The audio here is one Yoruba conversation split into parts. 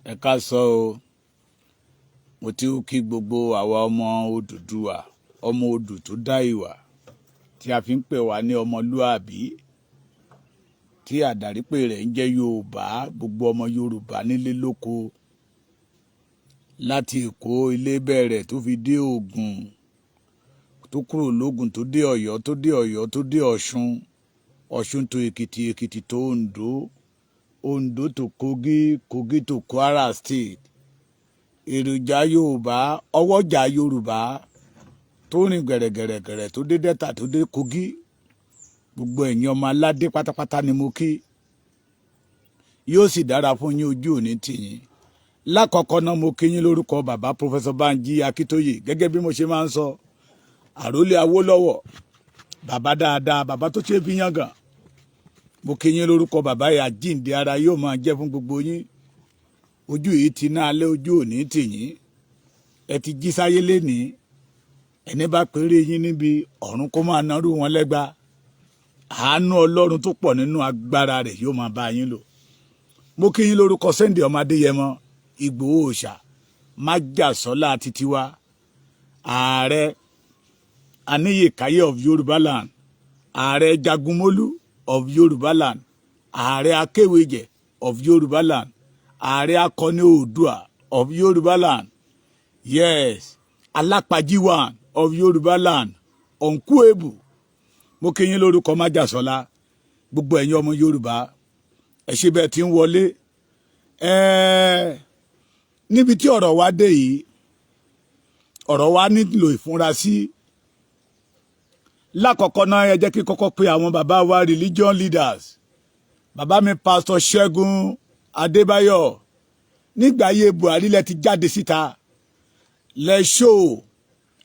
Ẹ káàsán o, mo ti kí gbogbo àwa ọmọ Odùduwà, ọmọ odù tó dá ìwà, tí a fi ń pè wá ní ọmọlúàbí, tí àdàrípè rẹ̀ ń jẹ́ Yorùbá, gbogbo ọmọ Yorùbá nílé lóko, láti Èkó ilé bẹ̀rẹ̀ tó fi dé Ògùn, tó kúrò lógùn tó dé Ọ̀yọ́, tó dé Ọ̀yọ́ tó dé Ọ̀ṣun, Ọ̀ṣun tó Èkìtì, Èkìtì tó Oǹdó, Oǹdó tó Kogi, Kogi tó Kwara State. Èròjà Yorùbá, ọwọ́jà Yorùbá tó rìn gẹ̀rẹ̀gẹ̀rẹ̀gẹ̀rẹ̀ tó dé Delta tó dé Kogi, gbogbo ẹ̀yin ọmọ aládé pátápátá ni mo kí. Yóò sì dára fún yín, ojú òní tì yín. Lákọ̀ọ́kọ́ náà mo kí yín lórúkọ bàbá Professor Banji Akintoye, gẹ́gẹ́ bí mo ṣe máa ń sọ, àrólé Awólọ́wọ̀, bàbá dáadáa, bàbá tó ṣe fi yangàn. Mo kí yín lórúkọ bàbá yìí, àjíǹde ara yóò máa jẹ́ fún gbogbo yín. Ojú yìí ti ná alẹ́, ojú òní tì yín. Ẹ ti jí sáyé lénìí, ẹni bá péré yín níbi ọ̀run kó máa narú wọn lẹ́gba. Àánú Ọlọ́run tó pọ̀ nínú agbára rẹ̀ yóò máa bá yín lò. Mo kí yín lórúkọ Sunday ọmọ Adéyẹmọ, Igboho òòṣà, májàsọ́lá titiwa, ààrẹ Aníyèkáyé of Yorùbá land, ààrẹ Jagunmólú of Yorùbá land, ààrẹ Akéwèjẹ of Yorùbá land, ààrẹ Akọni Oòduà of Yorùbá land, yes, Alápàjíwàn of Yorùbá land, Ọ̀nkúèbù. Mo kí yín lórúkọ májàsọ́lá, gbogbo ẹ̀yin ọmọ Yorùbá, ẹ ṣé bẹ́ẹ̀ tí ń wọlé. Níbi tí ọ̀rọ̀ wa dé yìí, ọ̀rọ̀ wa nílò ìfúnrasí. Lákọ̀ọ́kọ́ náà ẹ jẹ́ kí kọ́kọ́ pé àwọn bàbá wa religion leaders. Bàbá mi Pastor Ṣẹ́gun Adébáyọ̀, nígbà ayé Buhari lẹ ti jáde síta, lẹ ṣó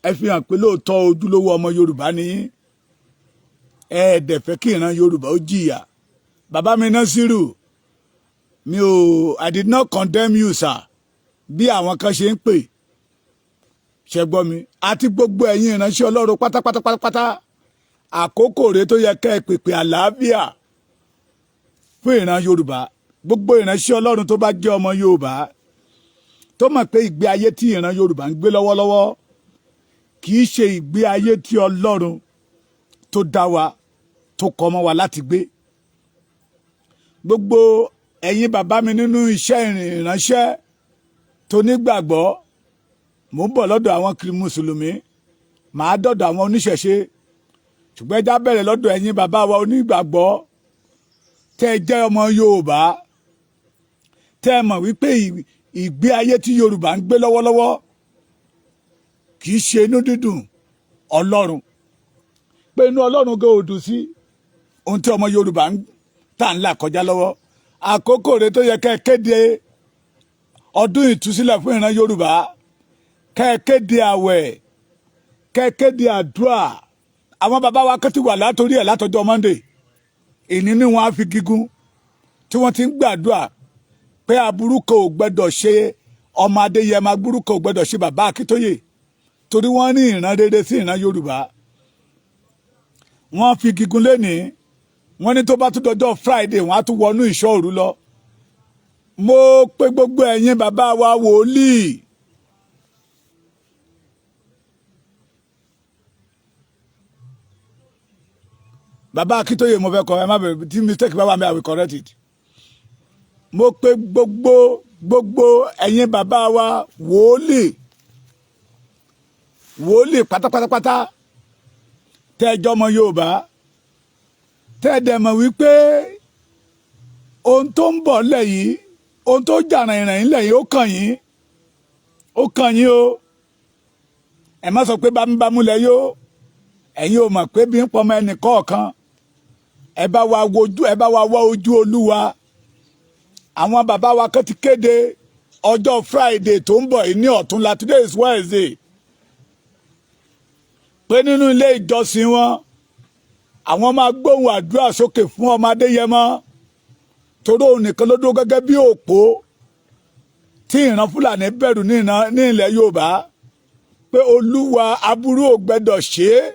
ẹ fi hàn pé lóòótọ́ ojúlówó ọmọ Yorùbá ni ẹ dẹ̀ fẹ́ kí ìran Yorùbá ó jìyà. Bàbá mi Nasiru, I did not condemn you sir, bí àwọn kan ṣe ń pè, ṣe gbọ́ mi, àti gbogbo ẹ̀yin ìránṣẹ́ Ọlọ́run pátápátápátá, àkókò rẹ̀ tó yẹ kẹ́ ẹ pèpè àlàáfíà fún ìran Yorùbá. Gbogbo ìránṣẹ́ Ọlọ́run tó bá jẹ́ ọmọ Yorùbá tó mọ̀ pé ìgbé ayé tí ìran Yorùbá ń gbé lọ́wọ́lọ́wọ́ kì í ṣe ìgbé ayé tí Ọlọ́run tó dá wa tó kọ mọ́ wa láti gbé. Gbogbo ẹ̀yin bàbá mi nínú iṣẹ́ ìránṣẹ́ tó nígbàgbọ́, mò ń bọ̀ lọ́dọ̀ àwọn mùsùlùmí, màá dọ̀dọ̀ àwọn oníṣẹ̀ṣe, ṣùgbọ́n ẹjá bẹ̀rẹ̀ lọ́dọ̀ ẹ̀yin bàbá wa onígbàgbọ́ tẹ́ ẹ jẹ́ ọmọ Yorùbá, tẹ́ ẹ mọ̀ wípé ìgbé ayé tí Yorùbá ń gbé lọ́wọ́lọ́wọ́ kì í ṣe inú dídùn Ọlọ́run, pé inú Ọlọ́run gan ò dùn sí ohun tí ọmọ Yorùbá ń tà ń là kọjá lọ́wọ́. Àkókò rẹ̀ tó yẹ kẹ́ ẹ kéde ọdún ìtúsílẹ̀ fún ìran Yorùbá, kẹ́ ẹ kéde àwẹ̀, kẹ́ ẹ kéde àdúrà. Àwọn bàbá wa kan ti wà látòrí ẹ̀ látọjọ́ Monday, ìní ni wọ́n á fi gígùn tí wọ́n ti ń gbàdúrà pé aburú kan ò gbẹ́dọ̀ ṣe ọmọ Adéyẹmọ, aburú kan ò gbẹ́dọ̀ ṣe bàbá Akíntóyè, torí wọ́n ní ìran rere sí ìran Yorùbá. Wọ́n fi gígùn lénìí, wọ́n ní tó bá tún dọjọ́ Friday wọ́n á tún wọnú ìṣọ́ òru lọ. Mo pè gbogbo ẹ̀yin bàbá wa wòlíì, bàbá Akíntóyè mo fẹ́ kọ, ẹ má bẹ̀rẹ̀, tí mistake bá wà mí I will correct it. Mo pè gbogbo ẹ̀yin bàbá wa wòlíì pátápátápátá tẹ́ ẹ jẹ́ ọmọ Yorùbá, tẹ́ ẹ dẹ̀ mọ̀ wípé ohun tó ń bọ̀ lẹ̀ yìí, ohun tó jà rìnrìn lẹ̀ yìí ó kàn yín o. Ẹ má sọ pé bámúbámú lẹ yó, ẹ̀yin ò mọ̀ pé bí ń pọmọ ẹnì kọ̀ọ̀kan. Ẹ bá wa wá ojú Olúwa. Àwọn bàbá wa kan ti kéde ọjọ́ Friday tó ń bọ̀ yìí ní ọ̀túnla, today is Wednesday, pé nínú ilé ìjọsìn wọn àwọn máa gbóhùn àdúrà sókè fún ọmọ Adéyẹmọ, torí òun nìkan ló dúró gẹ́gẹ́ bí òpó tí ìran Fúlàní bẹ̀rù ní ilẹ̀ Yorùbá, pé Olúwa aburú ò gbẹ́dọ̀ ṣe é.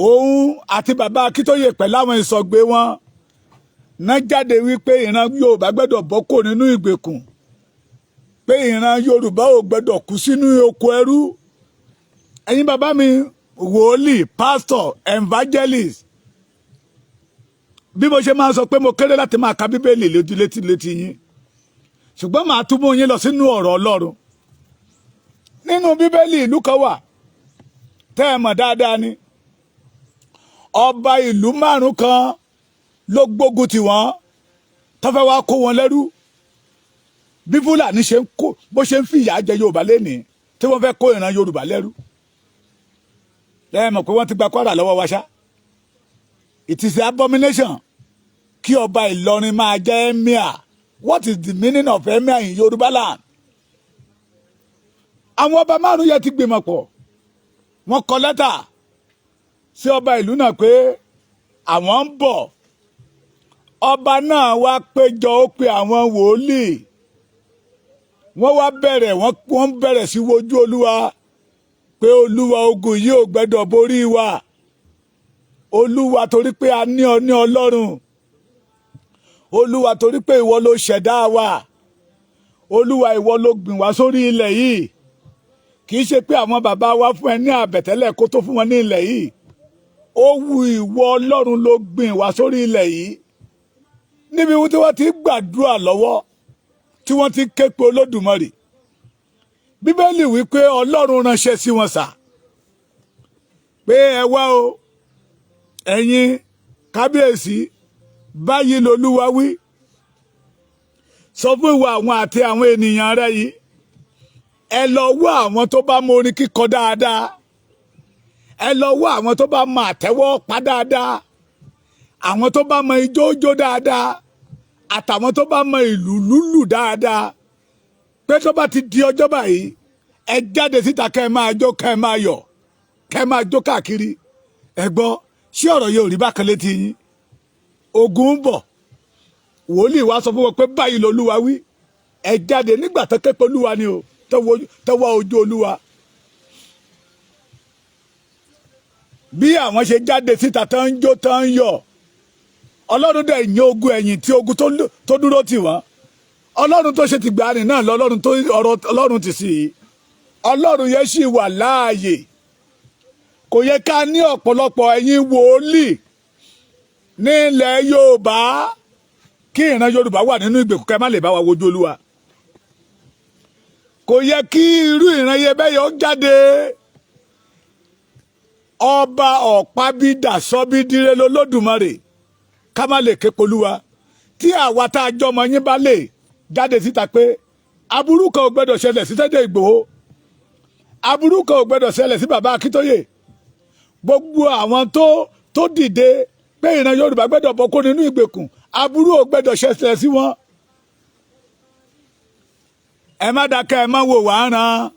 Òun àti bàbá Akíntóyè pẹ̀lú àwọn ìsọ̀gbé wọn náà jáde wípé ìran Yorùbá gbẹ́dọ̀ bọ́ kò nínú ìgbèkùn. pé ìran Yorùbá ò gbọdọ̀ kú sínú oko ẹrú. Ẹ̀yin bàbá mi wòlíì pastor evangelist bí mo ṣe máa sọ pé mo kéré láti máa ka Bíbélì létí yín ṣùgbọ́n màá tún mú yín lọ sínú ọ̀rọ̀ Ọlọ́run. Nínú Bíbélì ìlú kan wà tẹ́ ẹ mọ̀ dáadáa ni ọba ìlú 5 kan ló gbógun tì wọ́n tó fẹ́ wá kó wọn lẹ́rú bí Fúlàní ṣe ń kó bó ṣe ń fìyà jẹ Yorùbá lénìí tí wọ́n fẹ́ kó ìran Yorùbá lẹ́rú. Ẹ mọ̀ pé wọ́n ti gba Kwara lọ́wọ́ wa ṣá. It is an abomination kí ọba Ìlọrin máa jẹ́ emir. What is the meaning of emir in Yorùbá land? Àwọn ọba 5 yẹn ti gbìmọ̀ pọ̀ wọ́n kọ lẹ́tà sí ọba ìlú náà pé àwọn ń bọ̀. Ọba náà wá péjọ ó pe àwọn wòlíì wọ́n wá bẹ̀rẹ̀ wọ́n bẹ̀rẹ̀ sí wojú Olúwa pé Olúwa ogun yìí ò gbẹ́dọ̀ borí wa. Olúwa torí pé a ní ọ ní Ọlọ́run. Olúwa torí pé ìwọ ló ṣẹ̀dá wa. Olúwa ìwọ ló gbìn wá sórí ilẹ̀ yìí. Kì í ṣe pé àwọn bàbá wa fún ẹ ní àbẹ̀tẹ́lẹ̀ kó tó fún wọn ní ilẹ̀ yìí. Ó wu ìwọ Ọlọ́run ló gbìn wá sórí ilẹ̀ yìí. Níbi tí wọ́n ti gbàdúrà lọ́wọ́ tí wọ́n ti ké pe Olódùmarè. Bíbélì wí pé Ọlọ́run ránṣẹ́ sí wọn sà pé ẹ wá o ẹ̀yin kábíyèsí báyìí lolúwa wí sọ fún ìwọ àwọn àti àwọn ènìyàn rẹ yìí ẹ lọ wá àwọn tó bá mọ orin kíkọ dáadáa ẹ lọ wá àwọn tó bá mọ àtẹ́wọ́ pa dáadáa àwọn tó bá mọ ijó jó dáadáa àtàwọn tó bá mọ ìlú lúlù dáadáa pé tó bá ti di ọjọ́ báyìí ẹ jáde síta kẹ́ ẹ máa jó kẹ́ ẹ máa yọ̀ kẹ́ ẹ máa jó káàkiri. Ẹ gbọ́ ṣé ọ̀rọ̀ yóò rí bákan létí yín? Ogun ń bọ̀ wòlíì wá sọ fún wọn pé báyìí lolúwa wí ẹ jáde nígbà tó ké pe Olúwa ni o tọwọ́ ojú Olúwa. Bí àwọn ṣe jáde síta tó ń jó tó ń yọ̀ Ọlọ́run dẹ̀ yín ogun ẹ̀yìn tí ogun tó dúró tì wọ́n. Ọlọ́run tó ṣe ti gbani náà lọ́lọ́run tó ọ̀rọ̀ Ọlọ́run ti sí i. Ọlọ́run yẹn ṣì wà láàyè. Kò yẹ ká ní ọ̀pọ̀lọpọ̀ ẹ̀yin wòlíì ní ilẹ̀ Yorùbá kí ìran Yorùbá wà nínú ìgbèkùn kẹ́ má lè bá wa wojú Olúwa. Kò yẹ kí irú ìran yẹn bẹ́ẹ̀ yóò jáde. Ọba ọ̀pábídà sọ́bídíré lolódùmarè ká má lè ké pe Olúwa. Tí àwa tá a jọmọ yín bá lè jáde síta pé aburú kan ò gbọdọ̀ ṣẹlẹ̀ sí Sunday Igboho, aburú kan ò gbọdọ̀ ṣẹlẹ̀ sí bàbá Akintoye. Gbogbo àwọn tó dìde pé ìran Yorùbá gbọdọ̀ bọ́ kó nínú ìgbèkùn aburú ò gbọdọ̀ ṣẹlẹ̀ sí wọn. Ẹ má dákẹ́ ẹ má wò wá ràn.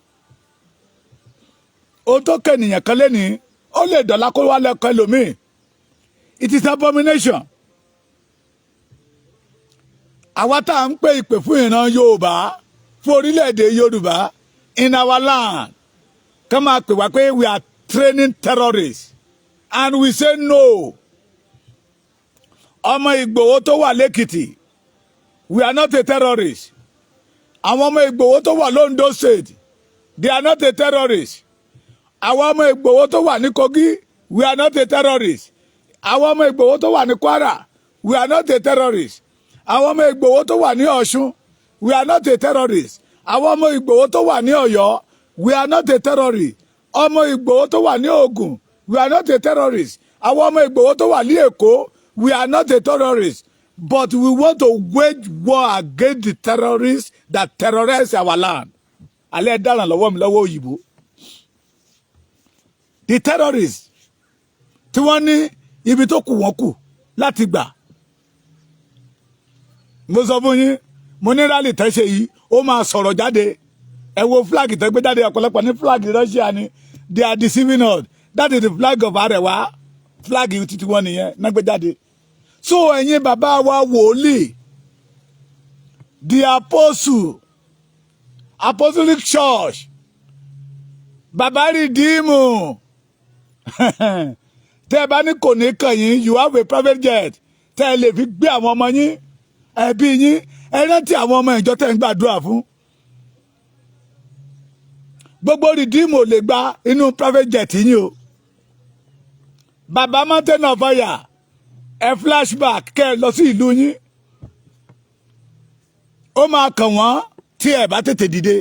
Ohun tó kẹ́nìyàn kan lẹ́nìí ó lè dọ̀la kó wá lẹ́kọ̀ọ́ ẹlòmíì. It is abomination. Àwa tá à ń pè ìpè fún ìran Yorùbá fún orílẹ̀-èdè Yorùbá in our land ká máa pè wá pé we are training terrorists and we say no. Ọmọ Ìgbòho tó wà lẹ́kìtì we are not a terrorist. Àwọn ọmọ Ìgbòho tó wà l'Ondo State they are not a terrorist. Àwọn ọmọ Ìgbòho tó wà ní Kogi we are not a terrorist. Àwọn ọmọ Ìgbòho tó wà ní Kwara we are not a terrorist. Àwọn ọmọ Ìgbòho tó wà ní Ọ̀ṣun we are not a terrorist. Àwọn ọmọ Ìgbòho tó wà ní Ọ̀yọ́ we are not a terrorist. Ọmọ Ìgbòho tó wà ní Ògùn we are not a terrorist. Àwọn ọmọ Ìgbòho tó wà ní Èkó we are not a terrorist. But we want to wage war against the terrorists that terrorize our land. Alẹ́ dáràn lọ́wọ́ mi lọ́wọ́ òyìnbó. The terrorists tí wọ́n ní ibi tó kù wọ́n kù láti gbà. Mo sọ fún yín mo ní rally tẹ́ ṣe yìí ó máa sọ̀rọ̀ jáde. Ẹ wo flag tẹ́ gbé jáde ọ̀pọ̀lọpọ̀ ní flag Russia ni they are deceiving us. That is the flag of Arewa. Flag yìí títí wọn nìyẹn náà gbé jáde. So ẹ̀yin bàbá wa wòlíì the apostle apostolic church bàbá rìdíìmù tẹ́ ẹ bá ní kò ní kàn yín you have a private jet tẹ́ ẹ lè fi gbé àwọn ọmọ yín ẹbí yín ẹ rántí àwọn ọmọ ìjọ tẹ́ ń gbàdúrà fún gbogbo redeem ò lè gba inú private jet yín o bàbá mountain of fire ẹ flashback kẹ́ lọ sí ìlú yín ó máa kàn wọ́n tí ẹ bá tètè dìde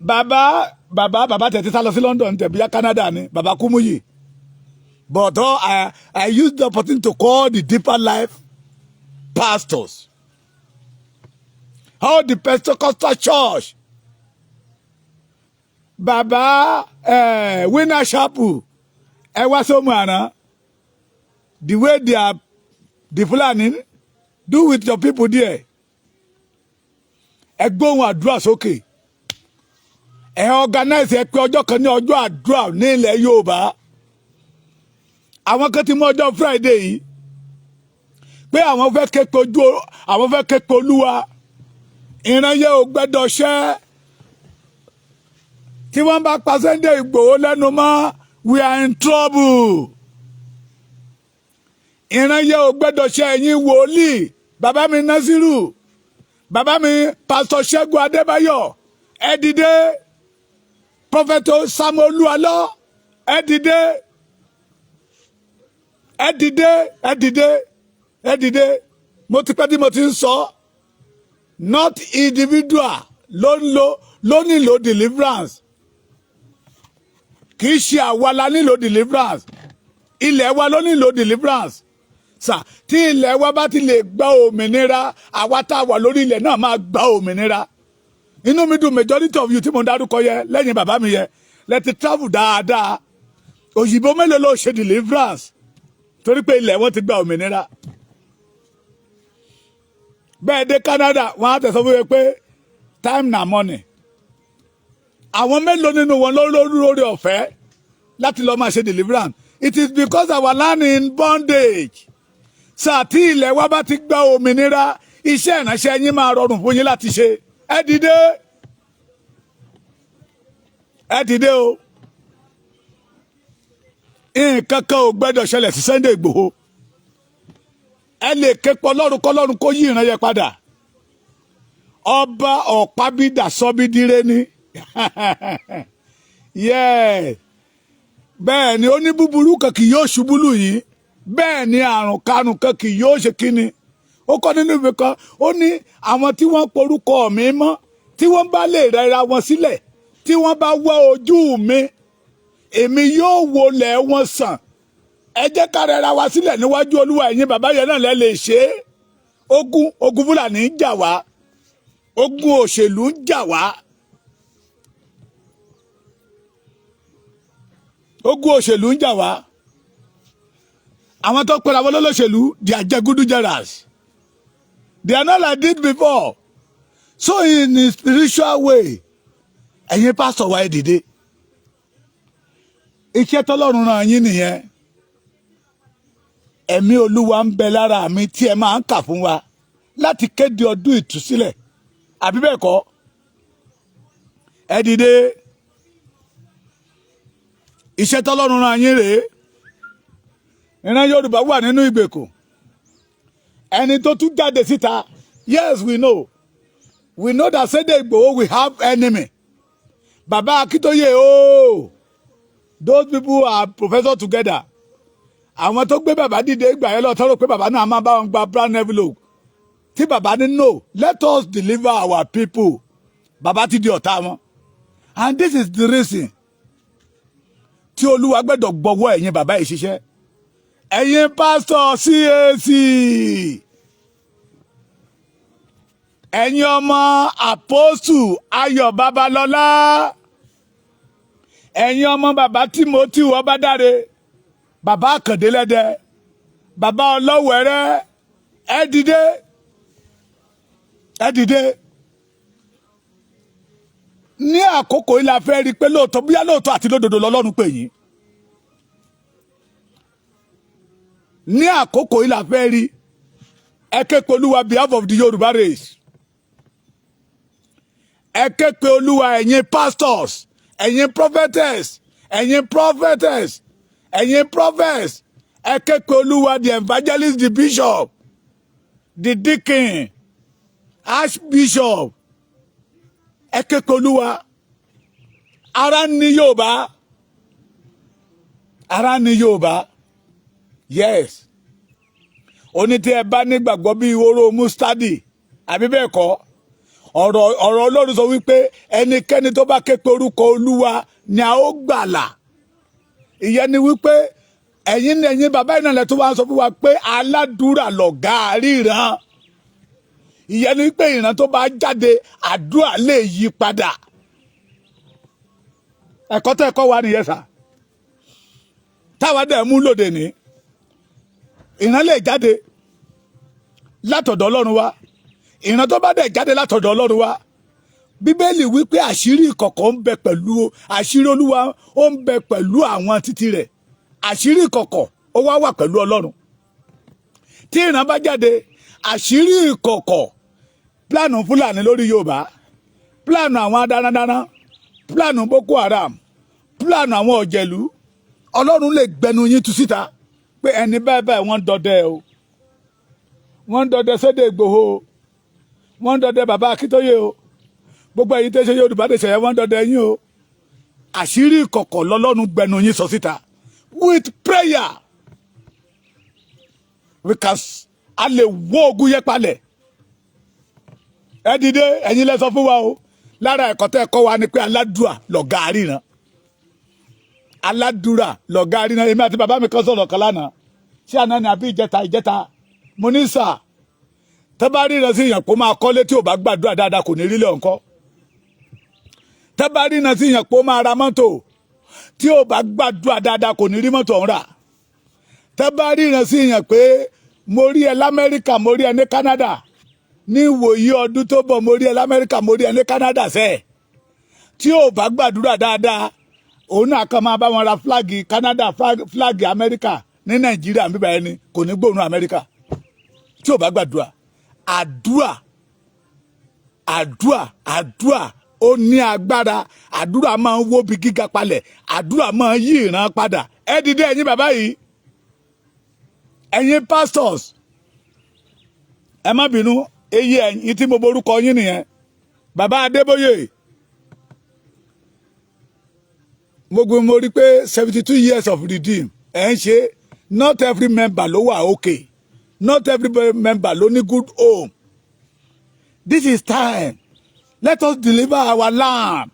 bàbá tètè sá lọ sí London tẹ̀bíyá Canada ni bàbá Kúmúyì but I used the opportunity to call the deeper life pastors all the Pentecostal church bàbá Winner Chapel ẹ wá sómù àná the way they are the Fulani do with your people there ẹ gbóhùn àdúrà sókè ẹ organize ẹ pé ọjọ́ kan ní ọjọ́ àdúrà ní ilẹ̀ Yorùbá àwọn kan ti mú ọjọ́ Friday yìí pé àwọn fẹ́ ké pe Olúwa ìran yẹ ò gbẹ́dọ̀ ṣẹ́ tí wọ́n bá pa Sunday Igboho lẹ́nu mọ́ we are in trouble ìran yẹ ò gbẹ́dọ̀ ṣẹ́ ẹ̀yin wòlíì bàbá mi Nasiru bàbá mi Pastor Ṣẹ́gun Adébáyọ̀ ẹ dìde Prophet Samuel Oluwalo ẹ dìde ẹ dìde ẹ dìde ẹ dìde mo ti pẹ́ tí mo ti ń sọ not individual ló nílò deliverance kì í ṣe àwa la nílò deliverance ilẹ̀ wa ló nílò deliverance sà tí ilẹ̀ wa bá ti lè gba òmìnira àwa tá a wà lórí ilẹ̀ náà máa gba òmìnira inú mi dùn majority of you tí mo dárúkọ yẹ lẹ́yìn bàbá mi yẹ lẹ́tí travel dáadáa òyìnbó mélòó ló ṣe deliverance torí pé ilẹ̀ wọn ti gba òmìnira bẹ́ẹ̀ dé Canada wọ́n á tẹ̀sán fún mi pé time na money àwọn mélòó nínú wọn lórí ọ̀fẹ́ láti lọ́ọ́ máa ṣe deliverance it is because our land in bondage sáà tí ilẹ̀ wa bá ti gba òmìnira iṣẹ́ ìránṣẹ́ yín máa rọrùn fún yín láti ṣe ẹ dìde o nǹkan kan ò gbẹ́dọ̀ ṣẹlẹ̀ sí Sunday Igboho ẹ lè ké pọ̀ lọ́run kọ́lọ́run kó yí ìran yẹn padà ọba ọ̀pábídà sọ́bídíré ni bẹ́ẹ̀ ni ó ní búburú kan kì yóò ṣubú lù yín bẹ́ẹ̀ ni àrùn karùn kan kì yóò ṣe kíni ó kọ́ nínú ìwé kan ó ní àwọn tí wọ́n porúkọ mi mọ́ tí wọ́n bá lè rẹra wọn sílẹ̀ tí wọ́n bá wá ojú mi èmi yóò wọlé wọn sàn ẹ jẹ́ ká rẹra wa sílẹ̀ níwájú Olúwa ẹ̀yin bàbá yẹn náà lè ṣe é ogun Fúlàní ń jà wá ogun òṣèlú ń jà wá ogun òṣèlú ń jà wá àwọn tó pera wọn lọ́lọ́ṣèlú they are jagudujaras they are not like this before so in a spiritual way ẹ̀yin pásítọ̀ wa ẹ dìde iṣẹ́ tọ́lọ́run rán yín nìyẹn ẹ̀mí Olúwa ń bẹ lára mi tí ẹ máa ń kà fún wa láti kéde ọdún ìtúsílẹ̀ àbí bẹ́ẹ̀ kọ́ ẹ dìde iṣẹ́ tọ́lọ́run rán yín rèé ìran Yorùbá wà nínú ìgbèkùn ẹni tó tún jáde síta yes we know that Sunday Igboho we have enemy bàbá Akintoye ooo those people are professors together àwọn tó gbé bàbá dìde ìgbà yẹn lọ tọrọ pé bàbá náà máa bá wọn gba brown envelope tí bàbá ní no let us deliver our people bàbá ti di ọ̀tá wọn and this is the reason tí Olúwa gbẹ́dọ̀ gbọ́wọ́ ẹ̀yin bàbá yìí ṣiṣẹ́ ẹ̀yin pásítọ̀ CAC ẹ̀yin ọmọ àpọ́sù Ayọ̀ Babalọ́lá ẹ̀yin ọmọ bàbá Timothy Ọbádáre bàbá Àkàndé Lẹ́dẹ bàbá Ọlọ́wẹ̀rẹ́ ẹ dìde ní àkókò yìí la fẹ́ rí i pé lóòótọ́ bóyá lóòótọ́ àti lódodo lọ́lọ́run pè yín ní àkókò yìí la fẹ́ rí ẹ ké pe Olúwa behalf of the Yorùbá race ẹ ké pe Olúwa ẹ̀yin pastors ẹ̀yin prophetess ẹ̀yin prophetess ẹ̀yin prophets ẹ ké pe Olúwa the evangelist the bishop the deacon archbishop ẹ ké pe Olúwa. Ara ni Yorùbá. Ara ni Yorùbá. Yes. Oni tí ẹ bá nígbàgbọ́ bí ìwóró mustadi àbí bẹ́ẹ̀ kọ́ ọ̀rọ̀ Ọlọ́run sọ wípé ẹnikẹ́ni tó bá ké pe orúkọ Olúwa ni a ó gbàlà. Ìyẹn ni wípé ẹ̀yin bàbá ìnàlẹ̀ tó wá sọ fún wa pé aládùúrà lọ̀gá ríran. Ìyẹn ni wípé ìran tó bá jáde àdúrà lè yí padà. Ẹ̀kọ́ tó ẹ̀kọ́ wa nìyẹn sà. Táwa dẹ̀ mú lòdì ní. Ìran lè jáde látọ̀dọ̀ Ọlọ́run wa. Ìran tó bá dẹ̀ jáde látọ̀dọ̀ Ọlọ́run wa. Bíbélì wípé àṣírí ìkọ̀kọ̀ ń bẹ pẹ̀lú àṣírí Olúwa ó ń bẹ pẹ̀lú àwọn títí rẹ̀. Àṣírí ìkọ̀kọ̀ ó wà pẹ̀lú Ọlọ́run. Tí ìran bá jáde àṣírí ìkọ̀kọ̀ pílánù Fúlàní lórí Yorùbá, pílánù àwọn adarandaran, pílánù Boko Haram, pílánù àwọn ọ̀jẹ̀lú, Ọlọ́run lè gbẹnu yín tú síta pé ẹni bẹ́ẹ̀ wọ́n ń dọdẹ o. Wọ́n ń dọdẹ sédè Igboho o. Wọ́n ń dọdẹ bàbá Akintoye o. Gbogbo èyí tẹ́ ṣe Yorùbá lè ṣẹ̀yẹ wọ́n ń dọdẹ yín o. Àṣírí ìkọ̀kọ̀ lọ́lọ́run gbẹnu yín sọ síta. With prayer a lè wó ogun yẹn palẹ̀. Ẹ dìde ẹ̀yin lẹ sọ fún wa o. Lára ẹ̀kọ́ tẹ́ kọ́ wa ni pé aládùúrà lọ̀gá ríran. Aládùúrà lọ̀gá ríran. Èmi àti bàbá mi kan sọ̀rọ̀ kan lánàá. Ṣé àná ni àbí ìjẹta mo ní sà tẹ́ bá ríran sí ìyàn kó máa kọ́lé tí ò bá gbàdúrà dáadáa kò ní rí lé ọ̀nkọ́. Tẹ́ bá ríran sí ìyàn kó máa ra mọ́tò tí ò bá gbàdúrà dáadáa kò ní rí mọ́tò ọ̀hún rà. Tẹ́ bá ríran sí ìyàn pé mo rí ẹ l'Amẹ́ríkà mo rí ẹ ní Canada ní ìwòyí ọdún tó bọ̀ mo rí ẹ l'Amẹ́ríkà mo rí ẹ ní Canada sẹ́ẹ̀ tí ò bá gbàdúrà dáadáa òun náà kàn máa bá wọn ra fúláàgì Canada fúláàgì Amẹ́ríkà ní Nàìjíríà bíbá ẹni kò ní gbóòórùn Amẹ́ríkà tí ò bá gbàdúrà. Àdúrà ó ní agbára. Àdúrà máa ń wó bí gíga palẹ̀. Àdúrà máa ń yí ìran padà. Ẹ dìde ẹ̀yin bàbá yìí, ẹ̀yin pastors, ẹ má bínú èyí ẹ̀yin tí mo borúkọ yín nìyẹn. Bàbá Adébóyè mo rí pé 72 years of redeem ẹ̀ ń ṣe. Not every member ló wà okay. Not every member ló ní good home. This is time. Let us deliver our land.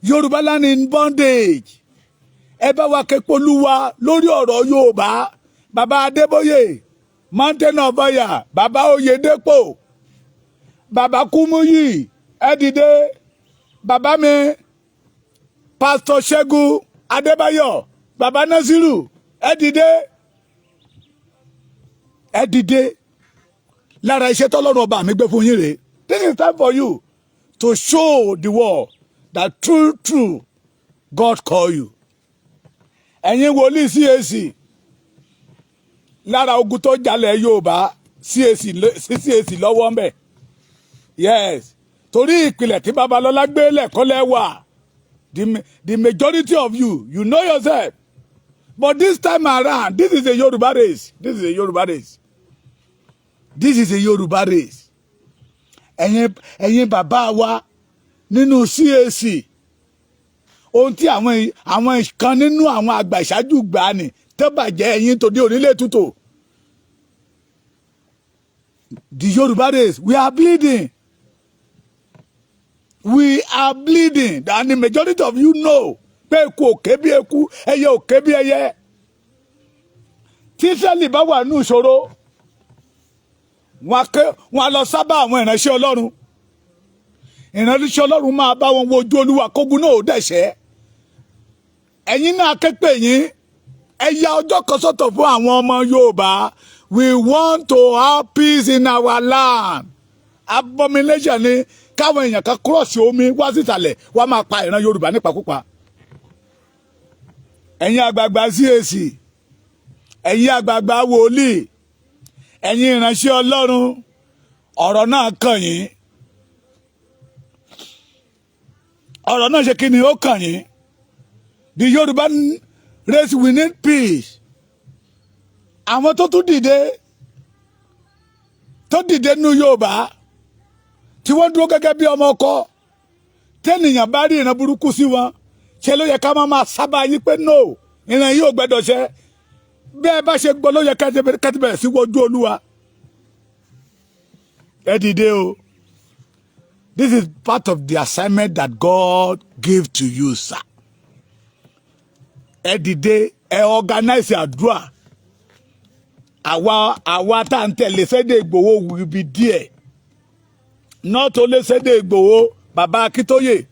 Yorùbá land in bondage. Ẹ bá wa ké pe Olúwa lórí ọ̀rọ̀ Yorùbá. Bàbá Adébóyè, Mountain of Fire, Bàbá Oyèdépò, Bàbá Kúmúyì, ẹ dìde. Bàbá mi, Pastor Ṣẹ́gun Adébáyọ̀, Bàbá Nasiru, ẹ dìde. Ẹ dìde. Lára iṣẹ́ tọ́lọ́run ọba mi gbé fún yín rèé. This is time for you to show the world that true God call you. Ẹ̀yin wòlíì CAC lára ogun tó jalè Yorùbá CAC lọ́wọ́ ń bẹ̀. Yes. Torí ìpìlẹ̀ tí Babalọ́lá gbé lẹ́kọ́lẹ́ wà. The majority of you know yourself. But this time around, this is a Yoruba race. This is a Yoruba race. This is a Yoruba race. Ẹ̀yin bàbá wa nínú CAC. Ohun tí àwọn kan nínú àwọn àgbà ìṣáájú gbà ní tẹ́ bàjẹ́ ẹ̀yin tó dé orílẹ̀ tútò. The Yoruba race, we are bleeding. We are bleeding. And the majority of you know. Pé eku òkè bí eku, ẹyẹ òkè bí ẹyẹ. Tí Ísírẹ́lì bá wà nínú ìṣòro, wọ́n lọ sábà àwọn ìránṣẹ́ Ọlọ́run. Ìránṣẹ́ Ọlọ́run máa bá wọn wojú Olúwa kógun náà ó dẹ̀ṣẹ́. Ẹ̀yin náà ké pè yín, ẹ ya ọjọ́ kan sọ́tọ̀ fún àwọn ọmọ Yorùbá. We want to have peace in our land. Abomination ni káwọn èèyàn kan kúrọ̀sì omi wá sísàlẹ̀ wá máa pa ìran Yorùbá nípakúpa. Ẹ̀yin àgbààgbà CAC, ẹ̀yin àgbààgbà wòlíì, ẹ̀yin ìránṣẹ́ Ọlọ́run, ọ̀rọ̀ náà kàn yín. Ọ̀rọ̀ náà ṣe kí ni ó kàn yín. The Yoruba race, we need peace. Àwọn tó tún dìde nínú Yorùbá tí wọ́n dúró gẹ́gẹ́ bí ọmọ ọkọ tẹ́nìyàn bá rí ìran burúkú sí wọn ṣe ló yẹ ká máa sábà yín pé no ìran yìí ò gbẹ́dọ̀ ṣẹ bẹ́ẹ̀ bá ṣe gbọ́ ló yẹ kẹ́tì bẹ̀rẹ̀ sí wojú Olúwa ẹ dìde o. This is part of the assignment that God gave to you, sir. Ẹ dìde, ẹ organize Adura. Àwa tá ń tẹ̀lé Sunday Igboho will be there. Not only Sunday Igboho, Baba Akintoye.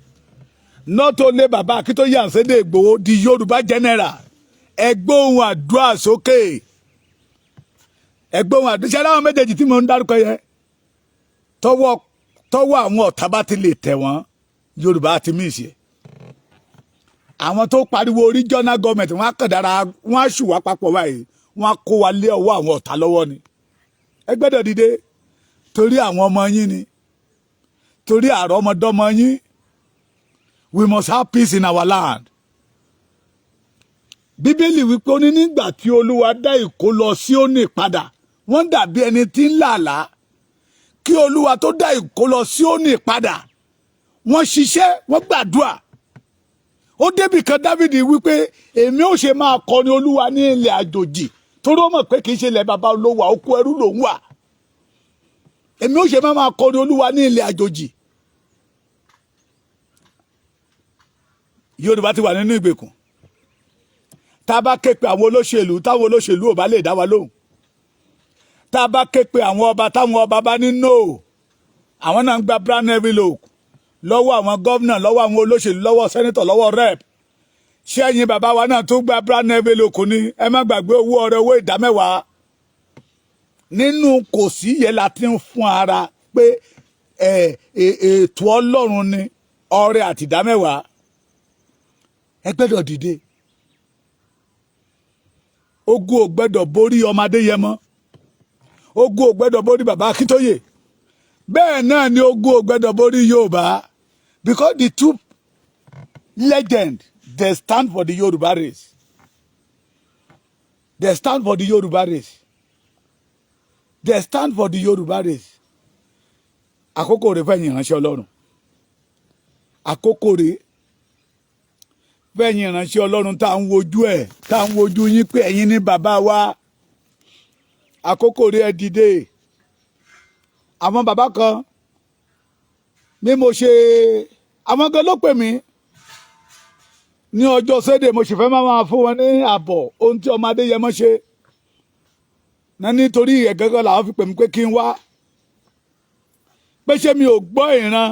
Not only Baba Akintoye and Sunday Igboho, the Yoruba general. Ẹ gbóhùn Adura sókè. Ẹ gbóhùn Adura. Ṣé aláwọ̀ méjèèjì tí mo ń dárúkọ yẹn? Tọwọ́ àwọn ọ̀tá bá ti lè tẹ̀ wọ́n Yorùbá ti mí ṣe. Àwọn tó pariwo regional government wọ́n á kàn dára wọ́n á ṣùwà papọ̀ báyìí wọ́n á kó wa lé ọwọ́ àwọn ọ̀tá lọ́wọ́ ni. Ẹ gbọ́dọ̀ dìde torí àwọn ọmọ yín ni torí àrọ́mọdọ́mọ yín. We must have peace in our land. Bíbélì wípé ó ní nígbà tí Olúwa dá ìkó lọ Síónì padà wọ́n dàbí ẹni tí ń làálàá. Kí Olúwa tó dá ìkó lọ Síónì padà wọ́n ṣiṣẹ́ wọ́n gbàdúrà. Ó débì kan Dávìdì wípé èmi ò ṣe máa kọrin Olúwa ní ilẹ̀ àjòjì torí ó mọ̀ pé kì í ṣe ilẹ̀ baba olówó oko ẹrú lòún wà. Èmi ò ṣe máa kọrin Olúwa ní ilẹ̀ àjòjì. Yorùbá ti wà nínú ìgbèkùn. Tá a bá ké pe àwọn olóṣèlú táwọn olóṣèlú ò bá lè dá wa lóhùn. Tá a bá ké pe àwọn ọba táwọn ọba bá ní no àwọn náà ń gba brown envelope lọ́wọ́ àwọn gómìnà lọ́wọ́ àwọn olóṣèlú lọ́wọ́ sẹ́nítọ̀ lọ́wọ́ rep ṣé ẹ̀yin bàbá wa náà tó gba brown envelope ni ẹ má gbàgbé owó ọrẹ owó ìdámẹ́wàá nínú kò sí yẹ la ti ń fún ara pé ètò Ọlọ́run ni ọrẹ àti ìdámẹ́wàá ẹ gbẹ́dọ̀ dìde ogun ò gbẹ́dọ̀ borí ọmọdé yẹ mọ́. Ogun ò gbẹ́dọ̀ borí Baba Akintoye. Bẹ́ẹ̀ náà ni ogun ò gbẹ́dọ̀ borí Yorùbá. Because the two legends, they stand for the Yoruba race. They stand for the Yoruba race. They stand for the Yoruba race. Àkókò rẹ̀ fẹ́yìn ìránṣẹ́ Ọlọ́run. Àkókò rẹ̀ fẹ́yìn ìránṣẹ́ Ọlọ́run tá à ń wojú ẹ̀ tá à ń wojú yín pé ẹ̀yin ní bàbá wa. Àkókò rẹ̀ dìde àwọn bàbá kan bí mo ṣe àwọn gan ló pè mí ní ọjọ́ Sunday mo sì fẹ́ máa fún wọn ní àbọ̀ ohun tí ọmọ Adéyẹmọ ṣe náà nítorí ẹ̀gẹ́gẹ́ làwọn fi pè mí pé kí n wá pé ṣé mi ò gbọ́ ìran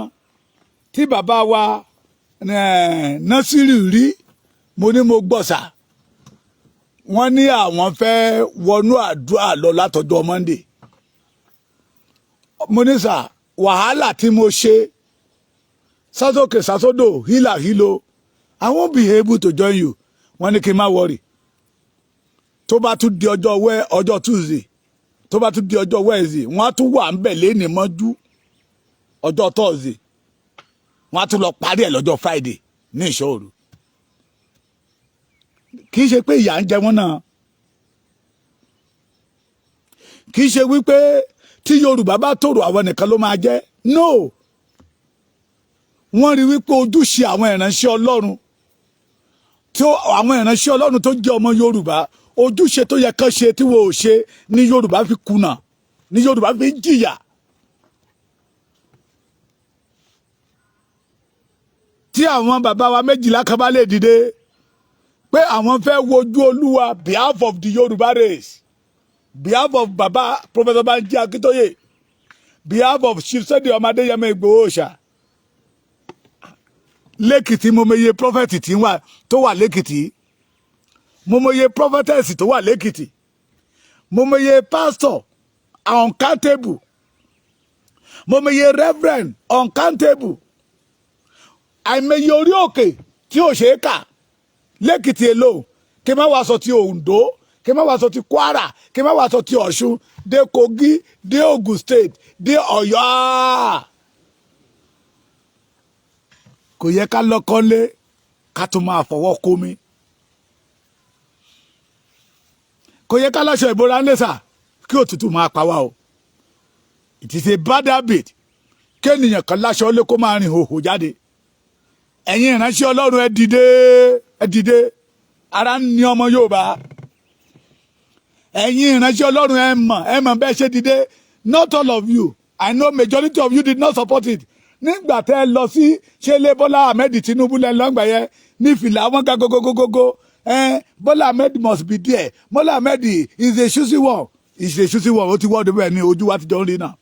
tí bàbá wa Násírì rí mo ní mo gbọ́ sà. Wọ́n ní àwọn fẹ́ wọnú àdúrà lọ látọjọ́ Monday. Mo ní sà wàhálà tí mo ṣe sásókè sásódò hílà hílo I won't be able to join you. Wọ́n ní kí n má worry. Tó bá tún di ọjọ́ Tuesday tó bá tún di ọjọ́ Wednesday wọ́n á tún wà ń bẹ̀ léni mọ́jú ọjọ́ Thursday wọ́n á tún lọ parí ẹ̀ lọ́jọ́ Friday ní ìṣòro. Kì í ṣe pé ìyà ń jẹ wọ́n náà. Kì í ṣe wípé tí Yorùbá bá tòrò àwọn nìkan ló máa jẹ́. No. Wọ́n rí wípé ojúṣe àwọn ìránṣẹ́ Ọlọ́run tó jẹ́ ọmọ Yorùbá ojúṣe tó yẹ kán ṣe tí wọ́n ò ṣe ní Yorùbá fi kùnà ní Yorùbá fi jìyà. Tí àwọn bàbá wa méjìlá kan bá lè dìde pé àwọn fẹ́ wojú Olúwa behalf of the Yoruba race behalf of Baba Professor Banji Akintoye behalf of Chief Sunday Adéyẹmọ Igboho ṣá lẹ́kìtì mo meye prophet tó wà lẹ́kìtì mo meye prophetess tó wà lẹ́kìtì mo meye pastor uncountable mo meye reverend uncountable àìmọye orí òkè tí ò ṣe é kà lẹ́kìtì èlò kí má wá sọ ti Ondo kí má wá sọ ti Kwara kí má wá sọ ti Ọ̀ṣun dé Kogi dé Ogun State dé Ọ̀yọ́. Kò yẹ ká lọ́kọ́lé ká tún máa fọwọ́ kómi. Kò yẹ ká lọ́ṣọ ìbora ńlẹ̀ sà kí òtútù máa pa wá o. It is a bad habit kéènìyàn kan láṣọ lé kó máa rìn hòhò jáde. Ẹ̀yin ìránṣẹ́ Ọlọ́run ẹ dìde ara ń ní ọmọ Yorùbá. Ẹ̀yin ìránṣẹ́ Ọlọ́run ẹ mọ̀ bẹ́ẹ̀ ṣe dìde. Not all of you, I know majority of you did not support it. Nígbà tẹ́ ẹ lọ sí ṣẹlẹ̀ Bọ́lá Ahmed Tinubu lẹ́lọ́gbà yẹn ní fìlà wọn ga gogogogogo. Bọ́lá Ahmed must be there. Bọ́lá Ahmed is a choosy one. Is a choosy one. Ó ti wọ́ọ̀dù bẹ́ẹ̀ ni ojú wa ti jọ ń rí náà.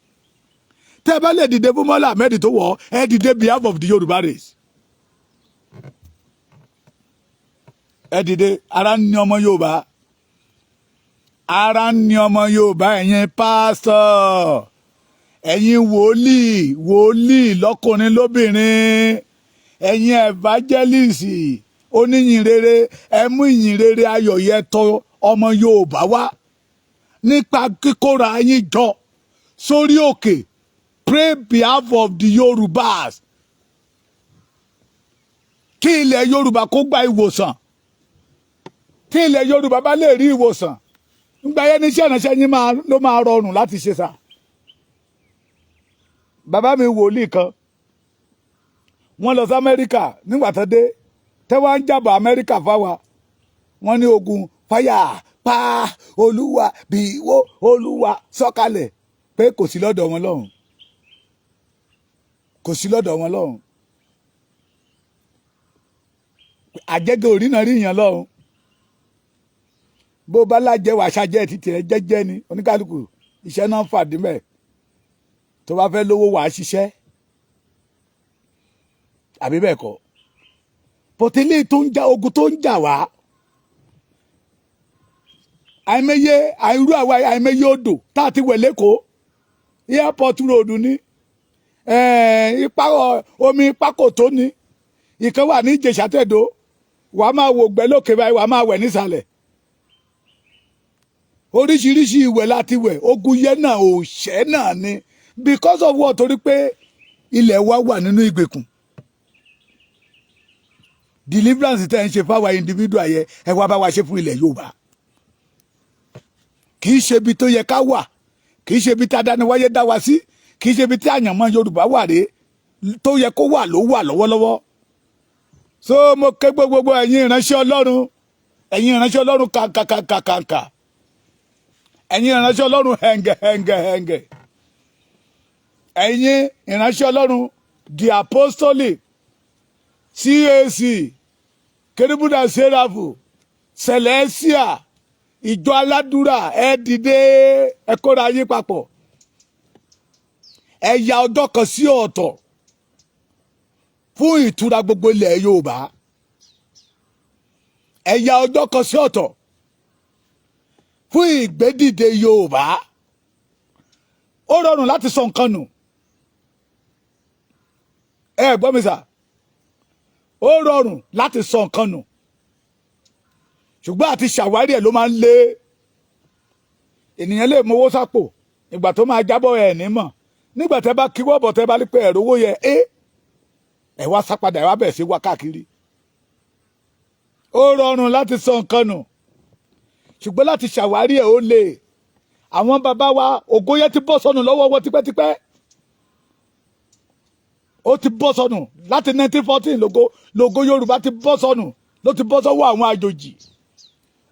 Tẹ́ ẹ bá lè dìde fún Bọ́lá Ahmed tó wọ̀ ẹ dìde behalf of the Yorùbá race. Ẹ dìde ara ń ní ọmọ Yorùbá. Ara ń ní ọmọ Yorùbá ẹ̀yin pásítọ̀. Ẹ̀yin wòlíì lọ́kùnrin lóbìnrin. Ẹ̀yin evangelist oníyìnrere ẹ mú ìyìnrere ayọ̀ yẹ tọ̀ ọmọ Yorùbá wá nípa kíkóra yín jọ sórí òkè. Pray behalf of the Yorùbás. Kí ilẹ̀ Yorùbá kó gba ìwòsàn. Kí ilẹ̀ Yorùbá bá lè rí ìwòsàn. Nígbà yẹn ní iṣẹ́ ìránṣẹ́ yín ló máa rọrùn láti ṣe sá. Bàbá mi wòlíì kan wọ́n lọ sí Amẹ́ríkà nígbà tó dé tẹ́wọ́ ń jàbọ̀ Amẹ́ríkà fáwa wọ́n ní ogun fáyà pa Olúwa bíwó Olúwa sọ̀kalẹ̀ pé kò sí lọ́dọ̀ wọn lọ́hùn. Kò sí lọ́dọ̀ wọn lọ́hùn. Àjẹgẹ òrìnà rí yàn lọ́hùn. Bó bá lájẹ wàṣà jẹ́ títì ẹ jẹ́jẹ́ ni oníkálukú iṣẹ́ náà fàdí mẹ́. Tó bá fẹ́ lówó wàá ṣiṣẹ́. Àbí bẹ́ẹ̀ kọ́. Pọ̀tẹ́lẹ̀ tó ń jà ogun tó ń jà wá. Àìmọye odò tá a ti wẹ̀ lẹ́kọ̀ọ́. Airport road ní. Omi pákó tó ní. Ìkan wà ní Ìjẹ̀ṣà Tẹ̀dó. Wàá máa wò gbẹ́ lókè báyìí wàá máa wẹ̀ nísàlẹ̀. Oríṣiríṣi ìwẹ̀ láti wẹ̀ ogun yẹn náà òṣẹ́ náà ni because of what torí pé ilẹ̀ wa wà nínú ìgbèkùn. Deliverance tẹ́ ń ṣe fáwa individual yẹ ẹ wá bá wa ṣe fún ilẹ̀ Yorùbá. Kì í ṣe ibi tó yẹ ká wà, kì í ṣe ibi tí adániwáyé dá wa sí, kì í ṣe ibi tí àyànmọ́ Yorùbá wà rèé tó yẹ kó wà ló wà lọ́wọ́lọ́wọ́. So mo ké gbogbo ẹ̀yin ìránṣẹ́ Ọlọ́run kàǹkà. Ẹ̀yin ìránṣẹ́ Ọlọ́run hẹ̀ǹgẹ̀. Ẹ̀yin ìránṣẹ́ Ọlọ́run the apostolic CAC Kérúbù and Séráfù Celestia ìjọ aládùúrà ẹ dìde ẹ kóra yín papọ̀. Ẹ ya ọjọ́ kan sí ọ̀tọ̀ fún ìtura gbogbo ilẹ̀ Yorùbá. Ẹ ya ọjọ́ kan sí ọ̀tọ̀ fún ìgbédìde Yorùbá. Ó rọrùn láti sọ nǹkan nù. Ẹ gbọ́ mi sà. Ó rọrùn láti sọ nǹkan nù. Ṣùgbọ́n àti ṣàwárí ẹ̀ ló máa ń lé. Ènìyàn lè mowó sápò ìgbà tó máa jábọ̀ ẹ̀ ní mọ̀. Nígbà tẹ́ bá kíwọ́ bọ̀ tẹ́ bá rí pé ẹ̀rọ owó yẹ ẹ wá sápadà ẹ wá bẹ̀rẹ̀ sí wá káàkiri. Ó rọrùn láti sọ nǹkan nù. Ṣùgbọ́n láti ṣàwárí ẹ̀ ó lè. Àwọn bàbá wa ògo yẹn ti bọ́ sọnù lọ́wọ́ wọn tipẹ́tipẹ́. Ó ti bọ́ sọnù láti 1914 lógo Yorùbá ti bọ́ sọnù ló ti bọ́ sọ́wọ́ àwọn àjòjì.